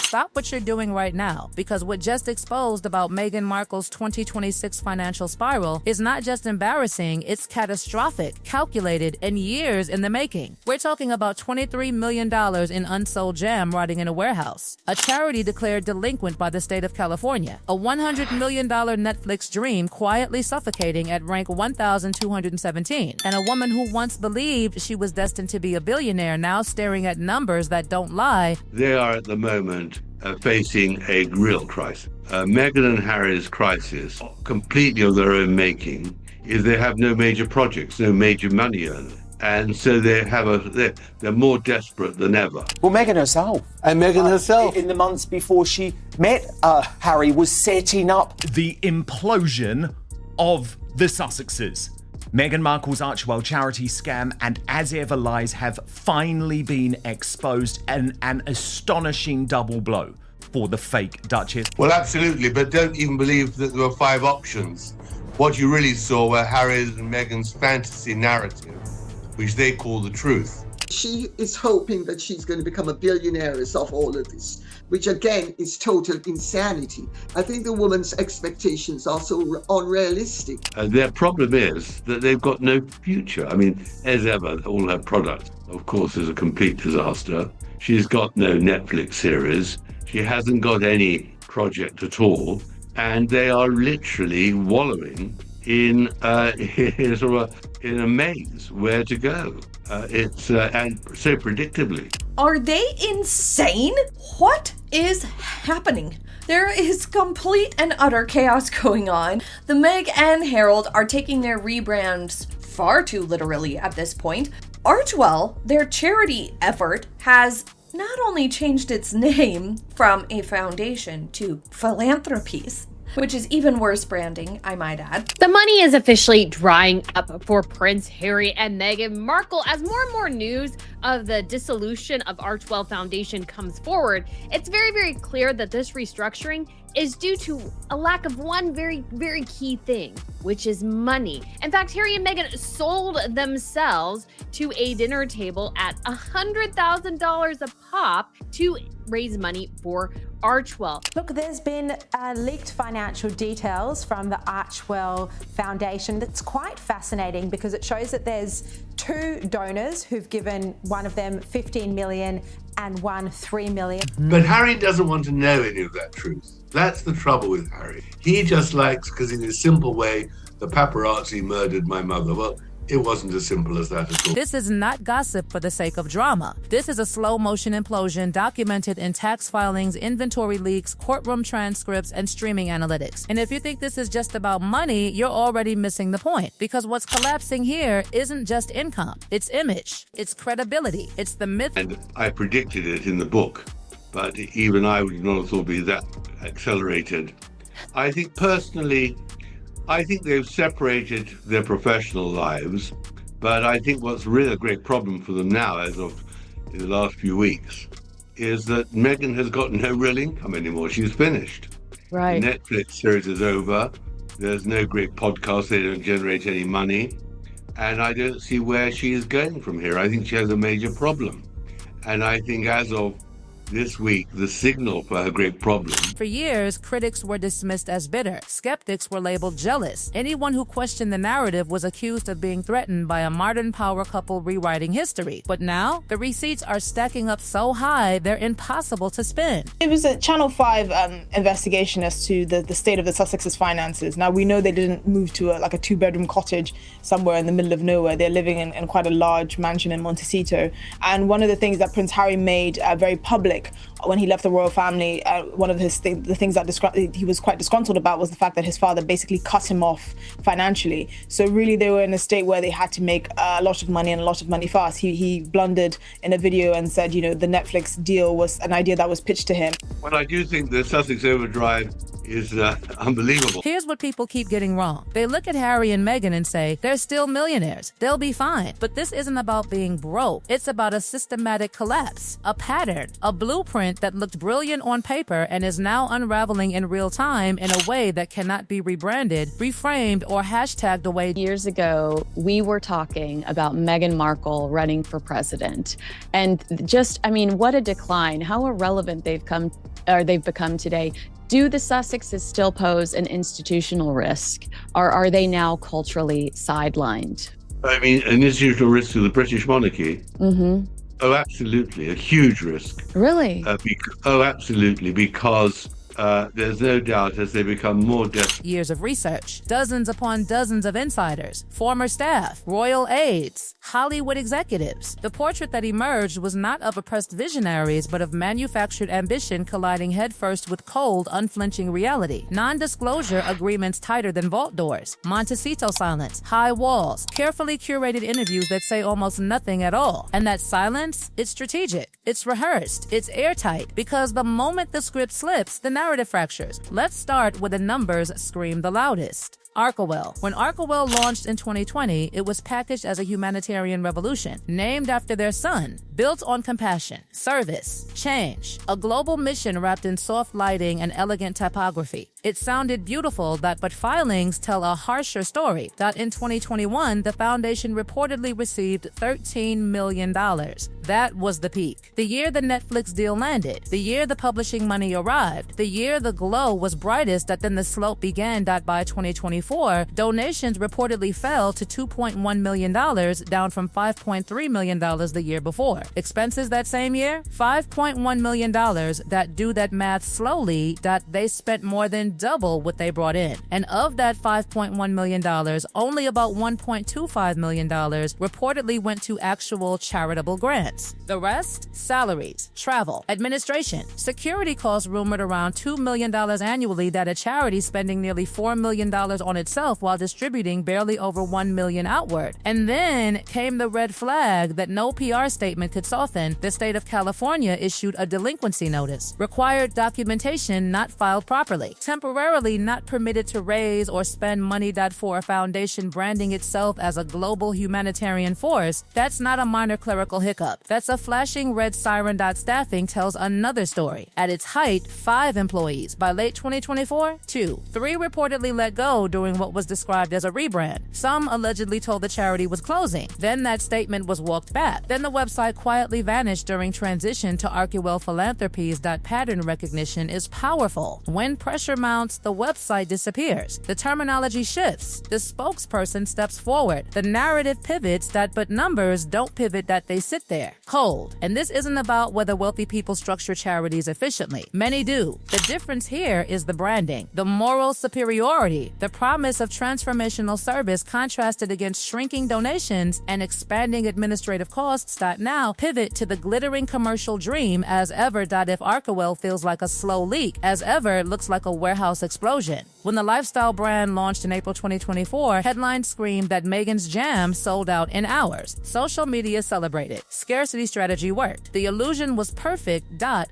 stop what you're doing right now, because what just exposed about Meghan Markle's 2026 financial spiral is not just embarrassing, it's catastrophic, calculated, and years in the making. We're talking about $23 million in unsold jam rotting in a warehouse, a charity declared delinquent by the state of California, a $100 million Netflix dream quietly suffocating at rank 1,217, and a woman who once believed she was destined to be a billionaire now staring at numbers that don't lie. They are at the moment facing a real crisis. Meghan and Harry's crisis, completely of their own making, is they have no major projects, no major money earners. And so they're more desperate than ever. Well, Meghan herself. And Meghan herself. In the months before she met Harry, was setting up the implosion of the Sussexes. Meghan Markle's Archewell charity scam and as ever lies have finally been exposed, and an astonishing double blow for the fake Duchess. Well, absolutely, but don't even believe that there were 5 options. What you really saw were Harry's and Meghan's fantasy narrative, which they call the truth. She is hoping that she's going to become a billionaire as of all of this, which again is total insanity. I think the woman's expectations are so unrealistic. Their problem is that they've got no future. I mean, as ever, all her products, of course, is a complete disaster. She's got no Netflix series. She hasn't got any project at all. And they are literally wallowing in a maze where to go. It's and so predictably. Are they insane? What is happening? There is complete and utter chaos going on. The Meg and Harold are taking their rebrands far too literally at this point. Archewell, their charity effort, has not only changed its name from a foundation to philanthropies, which is even worse branding, I might add. The money is officially drying up for Prince Harry and Meghan Markle. As more and more news of the dissolution of Archewell Foundation comes forward, it's very, very clear that this restructuring is due to a lack of one very, very key thing, which is money. In fact, Harry and Meghan sold themselves to a dinner table at $100,000 a pop to raise money for Archewell. Look, there's been leaked financial details from the Archewell Foundation that's quite fascinating, because it shows that there's 2 donors who've given one of them 15 million and one 3 million. But Harry doesn't want to know any of that truth. That's the trouble with Harry. He just likes, because in his simple way, the paparazzi murdered my mother. Well, it wasn't as simple as that at all. This is not gossip for the sake of drama. This is a slow-motion implosion documented in tax filings, inventory leaks, courtroom transcripts, and streaming analytics. And if you think this is just about money, you're already missing the point. Because what's collapsing here isn't just income. It's image. It's credibility. It's the myth. And I predicted it in the book, but even I would not have thought it'd be that accelerated. I think personally, they've separated their professional lives, but I think what's really a great problem for them now, as of the last few weeks, is that Meghan has got no real income anymore. She's finished. Right. The Netflix series is over. There's no great podcast. They don't generate any money. And I don't see where she is going from here. I think she has a major problem. And I think as of this week, the signal for her great problem. For years, critics were dismissed as bitter. Skeptics were labeled jealous. Anyone who questioned the narrative was accused of being threatened by a modern power couple rewriting history. But now, the receipts are stacking up so high, they're impossible to spin. It was a Channel 5 investigation as to the state of the Sussexes' finances. Now, we know they didn't move to a 2-bedroom cottage somewhere in the middle of nowhere. They're living in quite a large mansion in Montecito. And one of the things that Prince Harry made very public when he left the royal family, one of the things that he was quite disgruntled about was the fact that his father basically cut him off financially. So really they were in a state where they had to make a lot of money, and a lot of money fast. He blundered in a video and said, the Netflix deal was an idea that was pitched to him. Well, I do think the Sussex overdrive is unbelievable. Here's what people keep getting wrong. They look at Harry and Meghan and say, they're still millionaires. They'll be fine. But this isn't about being broke. It's about a systematic collapse, a pattern, a blueprint that looked brilliant on paper and is now unraveling in real time in a way that cannot be rebranded, reframed, or hashtagged away. Years ago, we were talking about Meghan Markle running for president. And what a decline, how irrelevant they've they've become today, do the Sussexes still pose an institutional risk, or are they now culturally sidelined? I mean, an institutional risk to the British monarchy? Mm-hmm. Oh, absolutely. A huge risk. Really? Absolutely. Because there's no doubt as they become more desperate. Years of research, dozens upon dozens of insiders, former staff, royal aides, Hollywood executives. The portrait that emerged was not of oppressed visionaries, but of manufactured ambition colliding headfirst with cold, unflinching reality. Non-disclosure agreements tighter than vault doors, Montecito silence, high walls, carefully curated interviews that say almost nothing at all. And that silence, it's strategic, it's rehearsed, it's airtight, because the moment the script slips, the narrative fractures. Let's start where the numbers scream the loudest. Archewell. When Archewell launched in 2020, it was packaged as a humanitarian revolution, named after their son, built on compassion, service, change, a global mission wrapped in soft lighting and elegant typography. It sounded beautiful, but filings tell a harsher story. In 2021, the foundation reportedly received $13 million. That was the peak. The year the Netflix deal landed, the year the publishing money arrived, the year the glow was brightest, then the slope began. By 2024, donations reportedly fell to $2.1 million, down from $5.3 million the year before. Expenses that same year, $5.1 million. That do that math slowly, they spent more than double what they brought in. And of that $5.1 million, only about $1.25 million reportedly went to actual charitable grants. The rest, salaries, travel, administration, security costs rumored around $2 million annually, that a charity spending nearly $4 million on itself while distributing barely over $1 million outward. And then came the red flag that no PR statement could soften. The state of California issued a delinquency notice. Required documentation not filed properly. Temporarily not permitted to raise or spend money. For a foundation branding itself as a global humanitarian force, that's not a minor clerical hiccup. That's a flashing red siren. Staffing tells another story. At its height, 5 employees. By late 2024, 2. 3 reportedly let go during what was described as a rebrand. Some allegedly told the charity was closing. Then that statement was walked back. Then the website quietly vanished during transition to Archewell Philanthropies. Pattern recognition is powerful. When pressure mounts, the website disappears. The terminology shifts. The spokesperson steps forward. The narrative pivots. But numbers don't pivot. They sit there, cold. And this isn't about whether wealthy people structure charities efficiently. Many do. The difference here is the branding, the moral superiority, the promise of transformational service contrasted against shrinking donations and expanding administrative costs. Now pivot to the glittering commercial dream as ever. If Archewell feels like a slow leak, as ever looks like a warehouse explosion. When the lifestyle brand launched in April 2024, headlines screamed that Meghan's jam sold out in hours. Social media celebrated. Scarcity strategy worked. The illusion was perfect.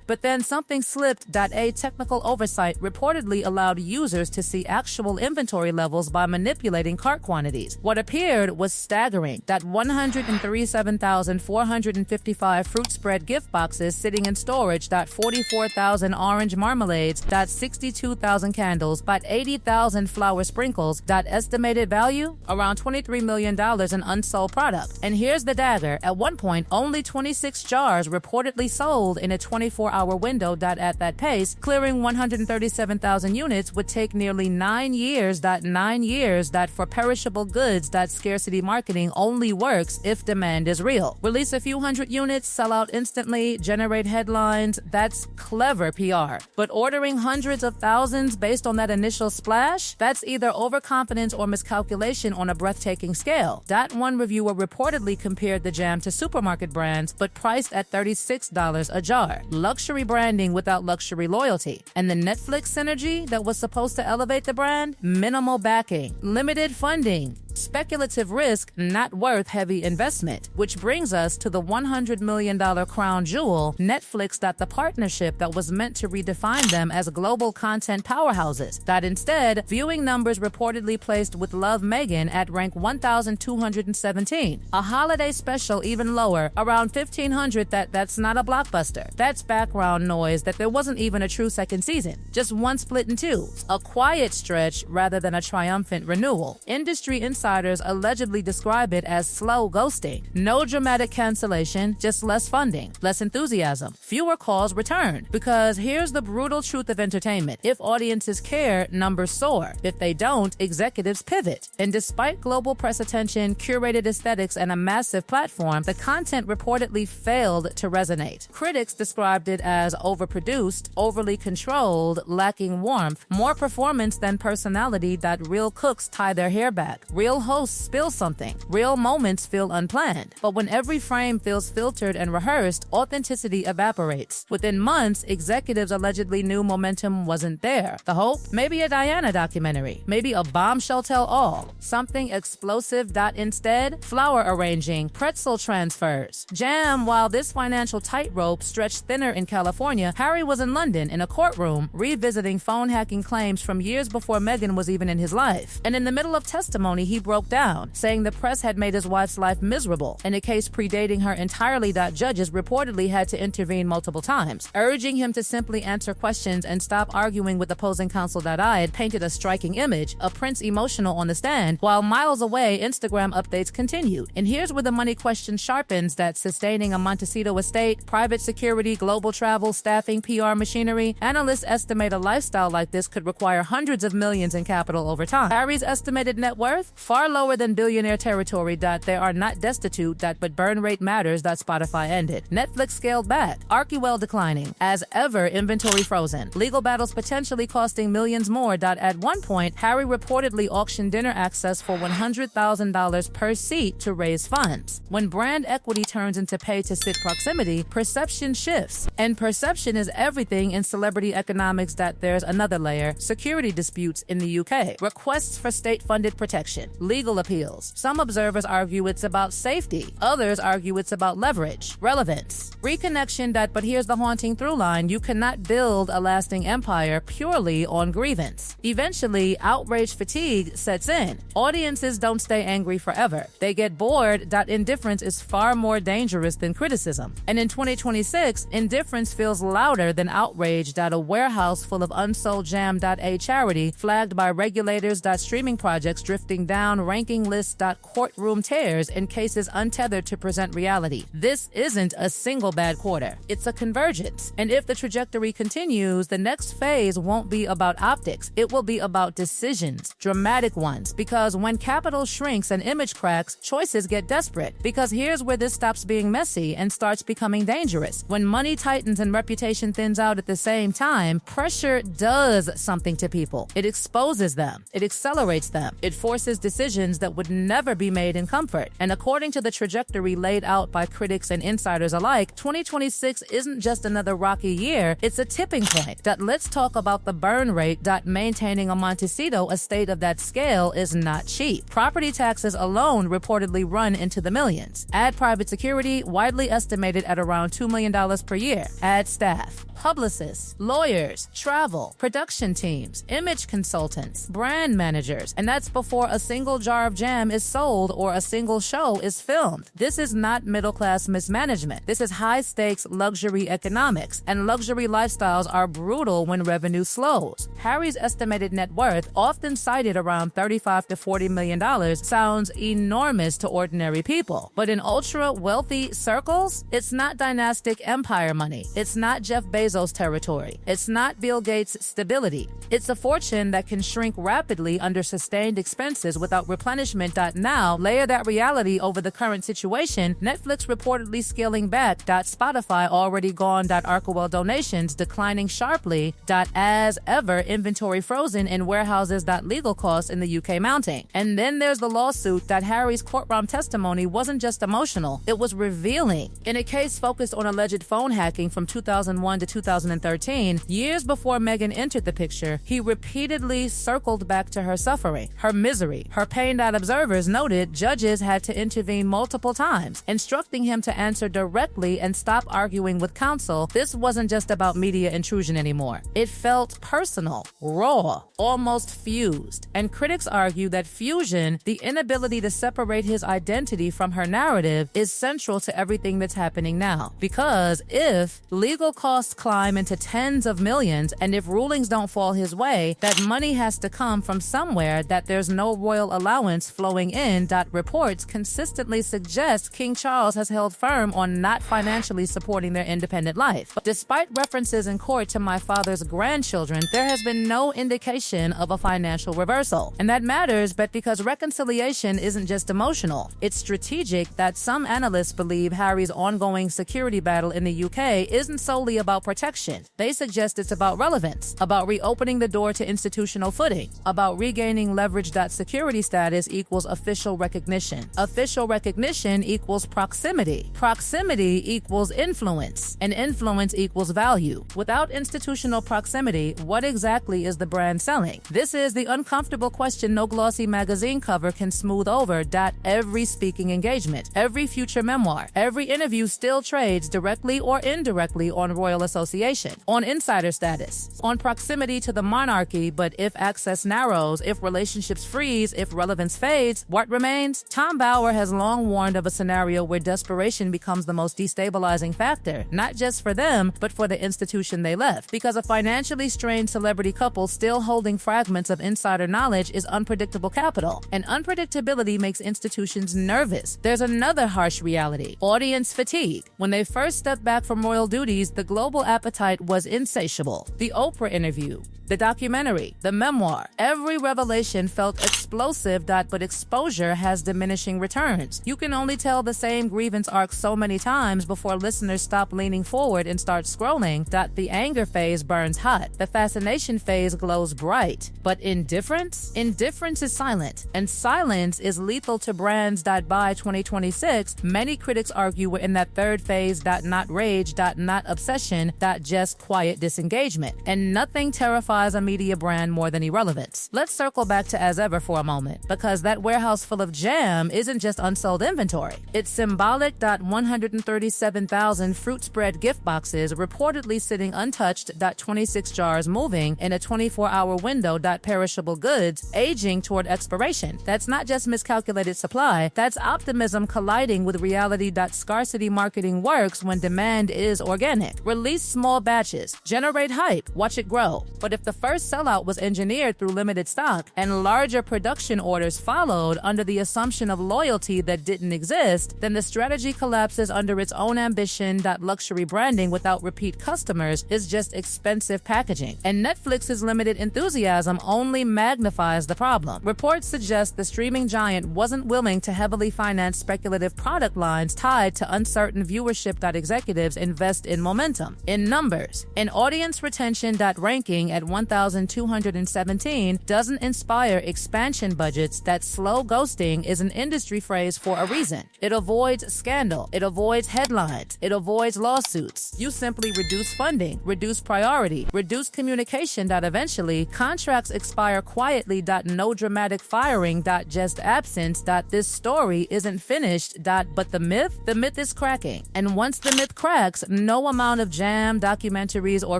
But then something slipped. A technical oversight reportedly allowed users to see actual inventory levels by manipulating cart quantities. What appeared was staggering. 137,455 fruit spread gift boxes sitting in storage. 44,000 orange marmalades. 62,000 candles. 80,000 flower sprinkles. Estimated value around $23 million in unsold product. And here's the dagger. At one point, only 26 jars reportedly sold in a 24-hour window. At that pace, clearing 137,000 units would take nearly 9 years. 9 years. For perishable goods. Scarcity marketing only works if demand is real. Release a few hundred units, sell out instantly, generate headlines. That's clever PR. But ordering hundreds of thousands based on that initial splash, that's either overconfidence or miscalculation on a breathtaking scale. One reviewer reportedly compared the jam to supermarket brands, but priced at $36 a jar. Luxury branding without luxury loyalty. And the Netflix synergy that was supposed to elevate the brand? Minimal backing, limited funding, speculative risk not worth heavy investment. Which brings us to the $100 million crown jewel, Netflix. The partnership that was meant to redefine them as global content powerhouses. Instead, viewing numbers reportedly placed with Love Meghan at rank 1,217. A holiday special even lower, around 1,500. That's not a blockbuster. That's background noise. There wasn't even a true second season. Just one split in two. A quiet stretch rather than a triumphant renewal. Industry insights insiders allegedly describe it as slow ghosting. No dramatic cancellation, just less funding, less enthusiasm, fewer calls returned. Because here's the brutal truth of entertainment. If audiences care, numbers soar. If they don't, executives pivot. And despite global press attention, curated aesthetics, and a massive platform, the content reportedly failed to resonate. Critics described it as overproduced, overly controlled, lacking warmth, more performance than personality, that real cooks tie their hair back, real hosts spill something, real moments feel unplanned. But when every frame feels filtered and rehearsed, authenticity evaporates. Within months, executives allegedly knew momentum wasn't there. The hope? Maybe a Diana documentary, maybe a bombshell tell-all, something explosive. Instead, flower arranging, pretzel transfers. Jam, while this financial tightrope stretched thinner in California, Harry was in London in a courtroom revisiting phone hacking claims from years before Meghan was even in his life. And in the middle of testimony, he broke down, saying the press had made his wife's life miserable. In a case predating her entirely, judges reportedly had to intervene multiple times, urging him to simply answer questions and stop arguing with opposing counsel. I had painted a striking image, a prince emotional on the stand, while miles away, Instagram updates continued. And here's where the money question sharpens: that sustaining a Montecito estate, private security, global travel, staffing, PR machinery, analysts estimate a lifestyle like this could require hundreds of millions in capital over time. Harry's estimated net worth? Far lower than billionaire territory. They are not destitute. But burn rate matters. Spotify ended. Netflix scaled back. Archewell declining. As ever, inventory frozen. Legal battles potentially costing millions more. At one point, Harry reportedly auctioned dinner access for $100,000 per seat to raise funds. When brand equity turns into pay-to-sit proximity, perception shifts. And perception is everything in celebrity economics. There's another layer: security disputes in the UK, requests for state-funded protection, legal appeals. Some observers argue it's about safety. Others argue it's about leverage, relevance, reconnection. But here's the haunting through line: you cannot build a lasting empire purely on grievance. Eventually, outrage fatigue sets in. Audiences don't stay angry forever. They get bored. Indifference is far more dangerous than criticism. And in 2026, indifference feels louder than outrage. A warehouse full of unsold jam. A charity flagged by regulators. Streaming projects drifting down ranking lists. Courtroom tears in cases untethered to present reality. This isn't a single bad quarter. It's a convergence. And if the trajectory continues, the next phase won't be about optics. It will be about decisions, dramatic ones. Because when capital shrinks and image cracks, choices get desperate. Because here's where this stops being messy and starts becoming dangerous. When money tightens and reputation thins out at the same time, pressure does something to people. It exposes them. It accelerates them. It forces decisions that would never be made in comfort. And according to the trajectory laid out by critics and insiders alike, 2026 isn't just another rocky year, it's a tipping point. Let's talk about the burn rate. Maintaining a Montecito estate of that scale is not cheap. Property taxes alone reportedly run into the millions. Add private security, widely estimated at around $2 million per year. Add staff, publicists, lawyers, travel, production teams, image consultants, brand managers, and that's before a single jar of jam is sold or a single show is filmed. This is not middle-class mismanagement. This is high-stakes luxury economics, and luxury lifestyles are brutal when revenue slows. Harry's estimated net worth, often cited around $35 to $40 million, sounds enormous to ordinary people. But in ultra-wealthy circles, it's not dynastic empire money. It's not Jeff Bezos territory. It's not Bill Gates' stability. It's a fortune that can shrink rapidly under sustained expenses without replenishment. Now, layer that reality over the current situation, Netflix reportedly scaling back. Spotify already gone. Archewell donations declining sharply. As ever, inventory frozen in warehouses. Legal costs in the UK mounting. And then there's the lawsuit. Harry's courtroom testimony wasn't just emotional, it was revealing. In a case focused on alleged phone hacking from 2001 to 2013, years before Meghan entered the picture, he repeatedly circled back to her suffering, her misery, her pain. Observers noted judges had to intervene multiple times, instructing him to answer directly and stop arguing with counsel. This wasn't just about media intrusion anymore. It felt personal, raw, almost fused. And critics argue that fusion, the inability to separate his identity from her narrative, is central to everything that's happening now. Because if legal costs climb into tens of millions, and if rulings don't fall his way, that money has to come from somewhere. There's no royal royal allowance flowing in. Reports consistently suggest King Charles has held firm on not financially supporting their independent life. But despite references in court to my father's grandchildren, there has been no indication of a financial reversal. And that matters, but because reconciliation isn't just emotional, it's strategic. That some analysts believe Harry's ongoing security battle in the UK isn't solely about protection. They suggest it's about relevance, about reopening the door to institutional footing, about regaining leverage. Security status equals official recognition. Official recognition equals proximity. Proximity equals influence. And influence equals value. Without institutional proximity, what exactly is the brand selling? This is the uncomfortable question no glossy magazine cover can smooth over. Every speaking engagement, every future memoir, every interview still trades directly or indirectly on royal association, on insider status, on proximity to the monarchy. But if access narrows, if relationships freeze, if relevance fades, what remains? Tom Bower has long warned of a scenario where desperation becomes the most destabilizing factor, not just for them, but for the institution they left. Because a financially strained celebrity couple still holding fragments of insider knowledge is unpredictable capital, and unpredictability makes institutions nervous. There's another harsh reality: audience fatigue. When they first stepped back from royal duties, the global appetite was insatiable. The Oprah interview, the documentary, the memoir, every revelation felt explosive. But exposure has diminishing returns. You can only tell the same grievance arc so many times before listeners stop leaning forward and start scrolling. The anger phase burns hot. The fascination phase glows bright. But indifference? Indifference is silent. And silence is lethal to brands. By 2026, many critics argue we're in that third phase. Not rage. Not obsession. Just quiet disengagement. And nothing terrifies a media brand more than irrelevance. Let's circle back to As Ever for a moment, because that warehouse full of jam isn't just unsold inventory. It's symbolic. 137,000 fruit spread gift boxes reportedly sitting untouched. 26 jars moving in a 24-hour window. Perishable goods aging toward expiration. That's not just miscalculated supply. That's optimism colliding with reality. Scarcity marketing works when demand is organic. Release small batches. Generate hype. Watch it grow. But if the first sellout was engineered through limited stock and larger production orders followed under the assumption of loyalty that didn't exist, then the strategy collapses under its own ambition. Luxury branding without repeat customers is just expensive packaging. And Netflix's limited enthusiasm only magnifies the problem. Reports suggest the streaming giant wasn't willing to heavily finance speculative product lines tied to uncertain viewership. Executives invest in momentum, in numbers, in audience retention. Ranking at 1,217 doesn't inspire expansion budgets. Slow ghosting is an industry phrase for a reason. It avoids scandal. It avoids headlines. It avoids lawsuits. You simply reduce funding, reduce priority, reduce communication. Eventually, contracts expire quietly. No dramatic firing. Just absence. This story isn't finished. But the myth is cracking. And once the myth cracks, no amount of jam, documentaries, or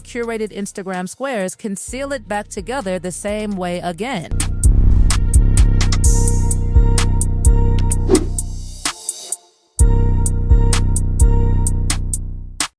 curated Instagram squares can seal it back together the same way again.